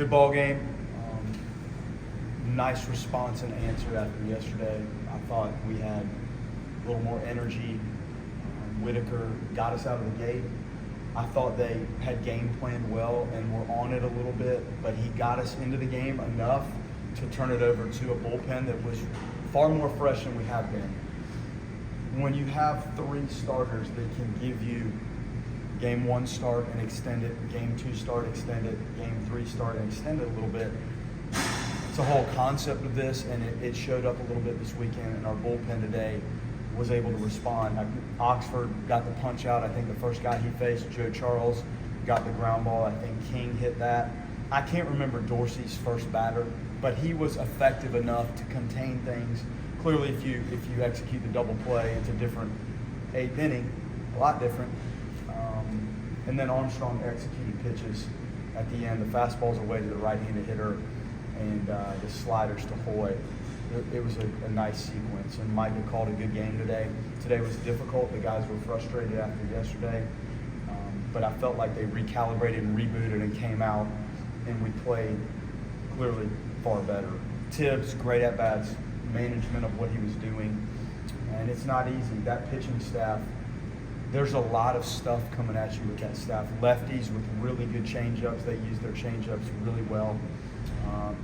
Good ball game. Nice response and answer after yesterday. I thought we had a little more energy. Whitaker got us out of the gate. I thought they had game planned well and were on it a little bit, but he got us into the game enough to turn it over to a bullpen that was far more fresh than we have been. When you have three starters that can give you game one start and extend it, game two start, extend it, game three start and extend it a little bit. It's a whole concept of this, and it showed up a little bit this weekend, and our bullpen today was able to respond. Oxford got the punch out. I think the first guy he faced, Joe Charles, got the ground ball. I think King hit that. I can't remember Dorsey's first batter, but he was effective enough to contain things. Clearly, if you execute the double play, it's a different eighth inning, a lot different. And then Armstrong executing pitches at the end. The fastball's away to the right-handed hitter, and the sliders to Hoy. It was a nice sequence, and Micah called a good game today. Today was difficult. The guys were frustrated after yesterday, but I felt like they recalibrated and rebooted and came out, and we played clearly far better. Tibbs, great at-bats, management of what he was doing, and it's not easy. That pitching staff, there's a lot of stuff coming at you with that staff. Lefties with really good changeups. They use their changeups really well.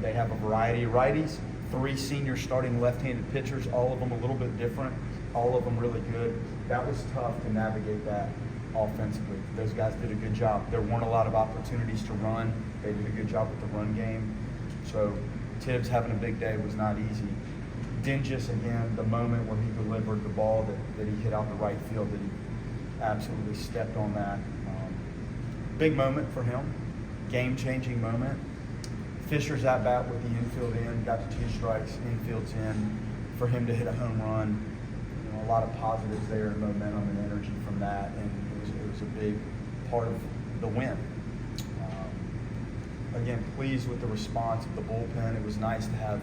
They have a variety of righties. 3 senior starting left-handed pitchers, all of them a little bit different, all of them really good. That was tough to navigate that offensively. Those guys did a good job. There weren't a lot of opportunities to run. They did a good job with the run game. So Tibbs having a big day was not easy. Dingus, again, the moment where he delivered the ball that he hit out the right field, that he absolutely stepped on that. Big moment for him, game-changing moment. Fisher's at bat with the infield in, got to 2 strikes, infield's in. For him to hit a home run, a lot of positives there and momentum and energy from that, and it was a big part of the win. Again, pleased with the response of the bullpen. It was nice to have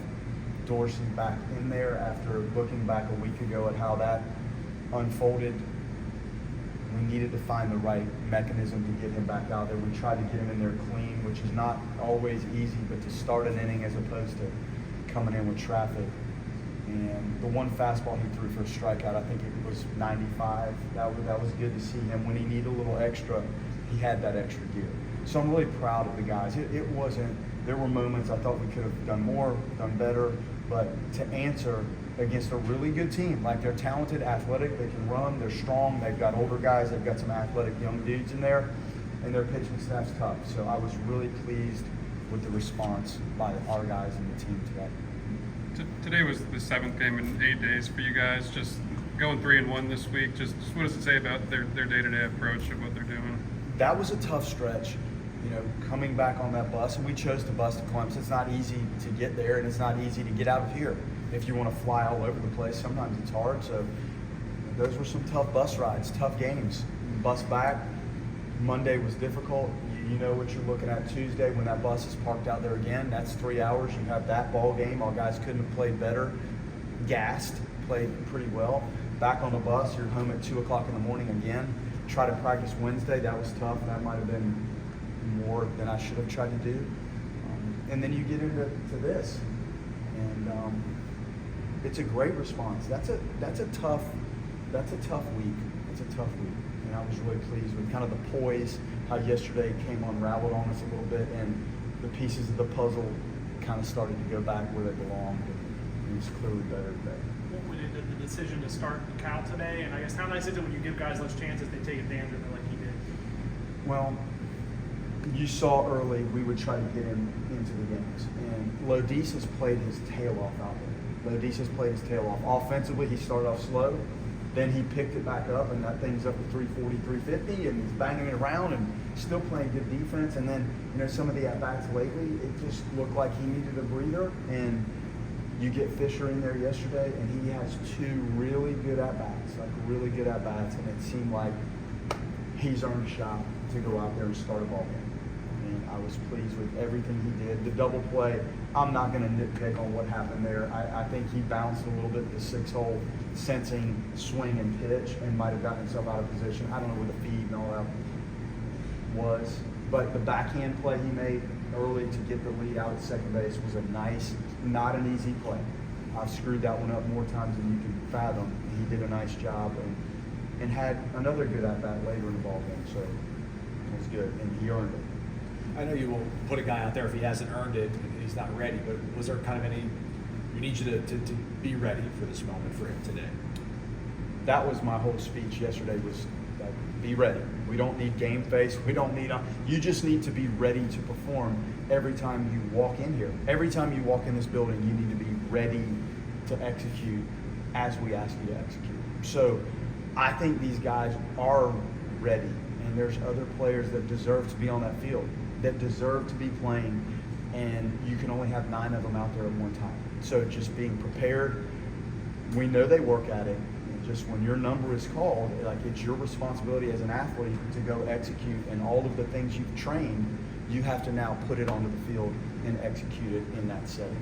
Dorsey back in there after looking back a week ago at how that unfolded. We needed to find the right mechanism to get him back out there. We tried to get him in there clean, which is not always easy, but to start an inning as opposed to coming in with traffic. And the one fastball he threw for a strikeout, I think it was 95. That was good to see him. When he needed a little extra, he had that extra gear. So I'm really proud of the guys. It wasn't, there were moments I thought we could have done more, done better, but to answer against a really good team, like they're talented, athletic, they can run, they're strong, they've got older guys, they've got some athletic young dudes in there, and their pitching staff's tough. So I was really pleased with the response by our guys and the team today. Today was the 7th game in 8 days for you guys. Just going 3-1 this week. Just what does it say about their day-to-day approach of what they're doing? That was a tough stretch, coming back on that bus, and we chose to bus to Clemson. It's not easy to get there, and it's not easy to get out of here. If you want to fly all over the place, sometimes it's hard. So those were some tough bus rides, tough games. Bus back. Monday was difficult. You know what you're looking at Tuesday when that bus is parked out there again. That's 3 hours. You have that ball game. Our guys couldn't have played better. Gassed, played pretty well. Back on the bus, you're home at 2 o'clock in the morning again. Try to practice Wednesday. That was tough. That might have been more than I should have tried to do. And then you get into this. And it's a great response. That's a tough week. It's a tough week. And I was really pleased with kind of the poise, how yesterday came unraveled on us a little bit, and the pieces of the puzzle kind of started to go back where they belonged. And it was clearly better today. What went into the decision to start Cal today? And I guess how nice is it when you give guys those chances, they take advantage of it like he did? Well, you saw early we would try to get him into the games. And Lodis has played his tail off out there. Lodis has played his tail off. Offensively, he started off slow. Then he picked it back up, and that thing's up to 340, 350, and he's banging it around and still playing good defense. And then, some of the at-bats lately, it just looked like he needed a breather. And you get Fisher in there yesterday, and he has 2 really good at-bats, and it seemed like he's earned a shot to go out there and start a ball game. And I was pleased with everything he did. The double play, I'm not going to nitpick on what happened there. I think he bounced a little bit the 6-hole, sensing swing and pitch, and might have gotten himself out of position. I don't know where the feed and all that was. But the backhand play he made, early to get the lead out at second base was not an easy play. I've screwed that one up more times than you can fathom. He did a nice job and had another good at-bat later in the ball game, so it was good, and he earned it. I know you will put a guy out there if he hasn't earned it and he's not ready, but was there kind of any, we need you to be ready for this moment for him today? That was my whole speech yesterday, was like, be ready. We don't need game face. We don't need, you just need to be ready to perform every time you walk in here. Every time you walk in this building, you need to be ready to execute as we ask you to execute. So I think these guys are ready, and there's other players that deserve to be on that field, that deserve to be playing, and you can only have 9 of them out there at one time. So just being prepared, we know they work at it. Just when your number is called, like, it's your responsibility as an athlete to go execute, and all of the things you've trained, you have to now put it onto the field and execute it in that setting.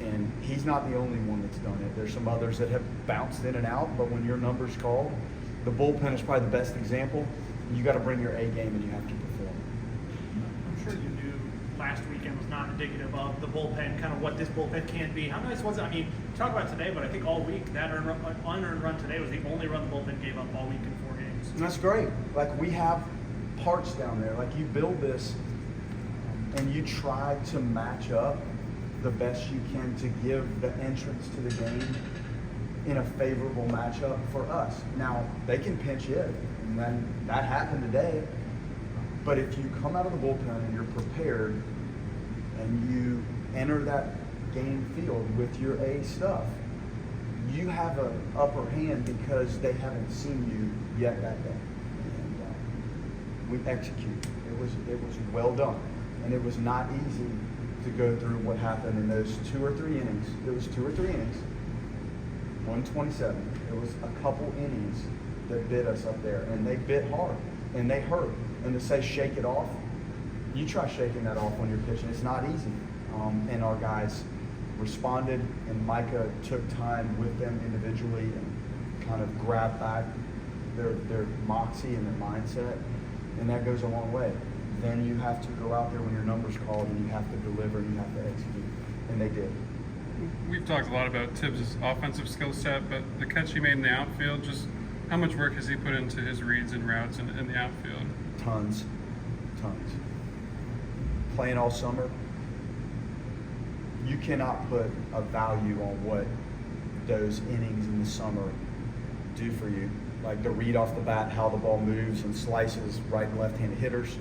And he's not the only one that's done it. There's some others that have bounced in and out, but when your number's called, the bullpen is probably the best example. You got to bring your A game and you have to perform. I'm sure you knew last weekend was not indicative of the bullpen, kind of what this bullpen can be. How nice was it? I mean, talk about today, but I think all week that unearned run today was the only run the bullpen gave up all week in 4 games. And that's great. Like, we have parts down there. Like, you build this and you try to match up the best you can to give the entrance to the game in a favorable matchup for us. Now, they can pinch hit, and then that happened today. But if you come out of the bullpen and you're prepared and you enter that game field with your A stuff, you have an upper hand because they haven't seen you yet that day. And we execute. It was well done, and it was not easy to go through what happened in those 2 or 3 innings. It was 2 or 3 innings, 127. It was a couple innings that bit us up there, and they bit hard, and they hurt. And to say shake it off, you try shaking that off when you're pitching. It's not easy. And our guys responded, and Micah took time with them individually and kind of grabbed back their moxie and their mindset, and that goes a long way. Then you have to go out there when your number's called, and you have to deliver, and you have to execute, and they did. We've talked a lot about Tibbs' offensive skill set, but the catch he made in the outfield, just how much work has he put into his reads and routes in the outfield? Tons. Playing all summer, you cannot put a value on what those innings in the summer do for you. Like the read off the bat, how the ball moves and slices right and left-handed hitters.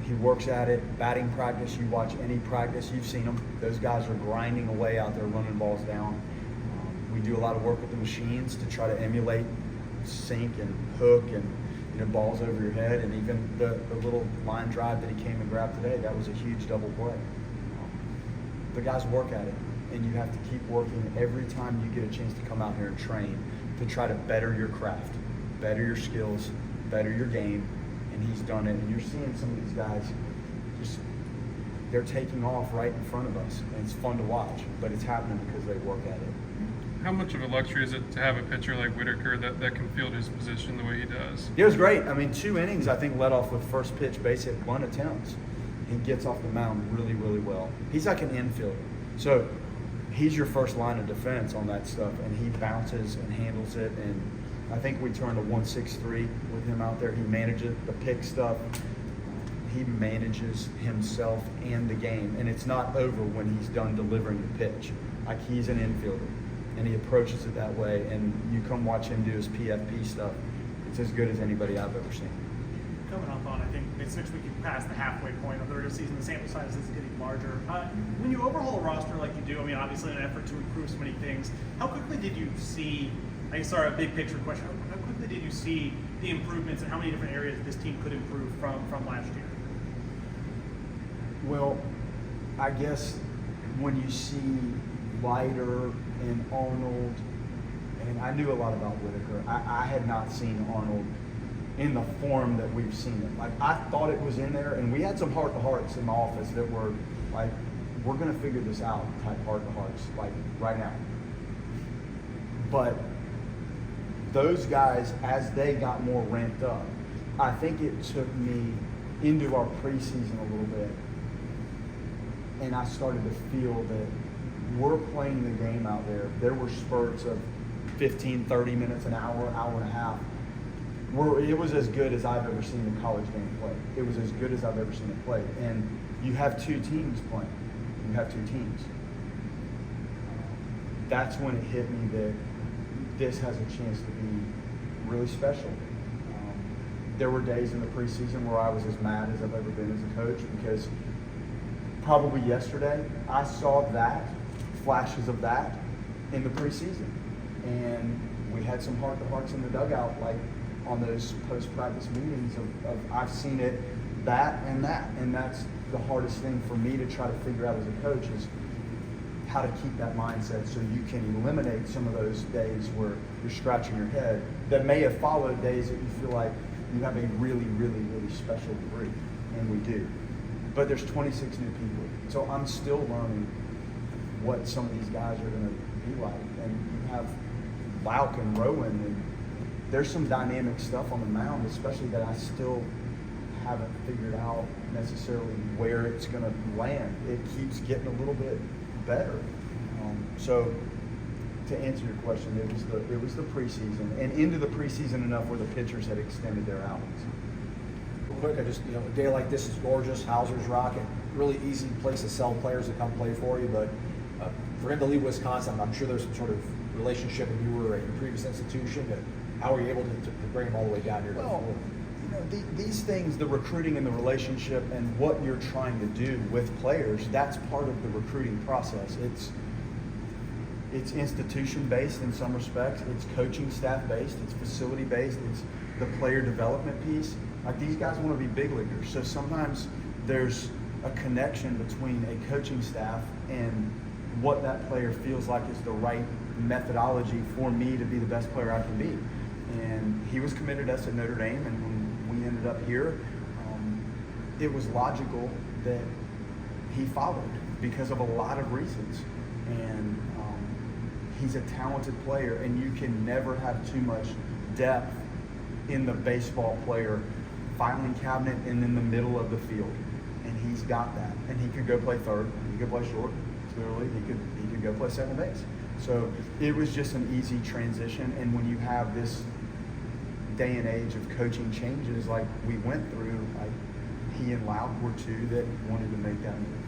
He works at it. Batting practice, you watch any practice, you've seen them. Those guys are grinding away out there, running balls down. We do a lot of work with the machines to try to emulate sink and hook and balls over your head, and even the little line drive that he came and grabbed today, that was a huge double play. The guys work at it, and you have to keep working every time you get a chance to come out here and train to try to better your craft, better your skills, better your game, and he's done it. And you're seeing some of these guys they're taking off right in front of us, and it's fun to watch, but it's happening because they work at it. How much of a luxury is it to have a pitcher like Whitaker that can field his position the way he does? It was great. I mean, 2 innings, I think, led off with first pitch base hit 1 attempts. He gets off the mound really, really well. He's like an infielder. So he's your first line of defense on that stuff, and he bounces and handles it. And I think we turned a 1.63 with him out there. He manages the pick stuff. He manages himself and the game. And it's not over when he's done delivering the pitch. Like, he's an infielder, and he approaches it that way. And you come watch him do his PFP stuff. It's as good as anybody I've ever seen. Coming up on, I think, it's 6 weeks past the halfway point of the regular season. The sample size is getting larger. When you overhaul a roster like you do, I mean, obviously in an effort to improve so many things, how quickly did you see, I guess, sorry, a big picture question, how quickly did you see the improvements and how many different areas this team could improve from last year? Well, I guess when you see Leiter and Arnold, and I knew a lot about Whitaker. I had not seen Arnold in the form that we've seen it. Like, I thought it was in there, and we had some heart-to-hearts in my office that were like, we're going to figure this out type heart-to-hearts, like right now. But those guys, as they got more ramped up, I think it took me into our preseason a little bit and I started to feel that we're playing the game out there. There were spurts of 15, 30 minutes, an hour, hour and a half. It was as good as I've ever seen a college game played. It was as good as I've ever seen it played. And you have two teams playing. You have two teams. That's when it hit me that this has a chance to be really special. There were days in the preseason where I was as mad as I've ever been as a coach, because probably yesterday I saw flashes of that in the preseason. And we had some heart-to-hearts in the dugout, like on those post-practice meetings of I've seen it, that. And that's the hardest thing for me to try to figure out as a coach, is how to keep that mindset so you can eliminate some of those days where you're scratching your head that may have followed days that you feel like you have a really, really, really special degree, and we do. But there's 26 new people, so I'm still learning what some of these guys are going to be like. And you have Lauk and Rowan, and there's some dynamic stuff on the mound, especially that I still haven't figured out necessarily where it's going to land. It keeps getting a little bit better. So to answer your question, it was the preseason, and into the preseason enough where the pitchers had extended their outings. Real quick, a day like this is gorgeous. Hauser's rocking. Really easy place to sell players to come play for you. But for him to leave Wisconsin, I'm sure there's some sort of relationship when you were at your previous institution. But how were you able to bring him all the way down here to Well, Florida? these things, the recruiting and the relationship and what you're trying to do with players, that's part of the recruiting process. It's institution-based in some respects. It's coaching staff-based. It's facility-based. It's the player development piece. Like, these guys want to be big leaguers. So sometimes there's a connection between a coaching staff and what that player feels like is the right methodology for me to be the best player I can be. And he was committed to us at Notre Dame, and when we ended up here, it was logical that he followed because of a lot of reasons. And he's a talented player, and you can never have too much depth in the baseball player filing cabinet and in the middle of the field. And he's got that. And he could go play third. He could play short. Clearly, he could go play second base. So it was just an easy transition. And when you have this day and age of coaching changes like we went through, like, he and Lauk were two that wanted to make that move.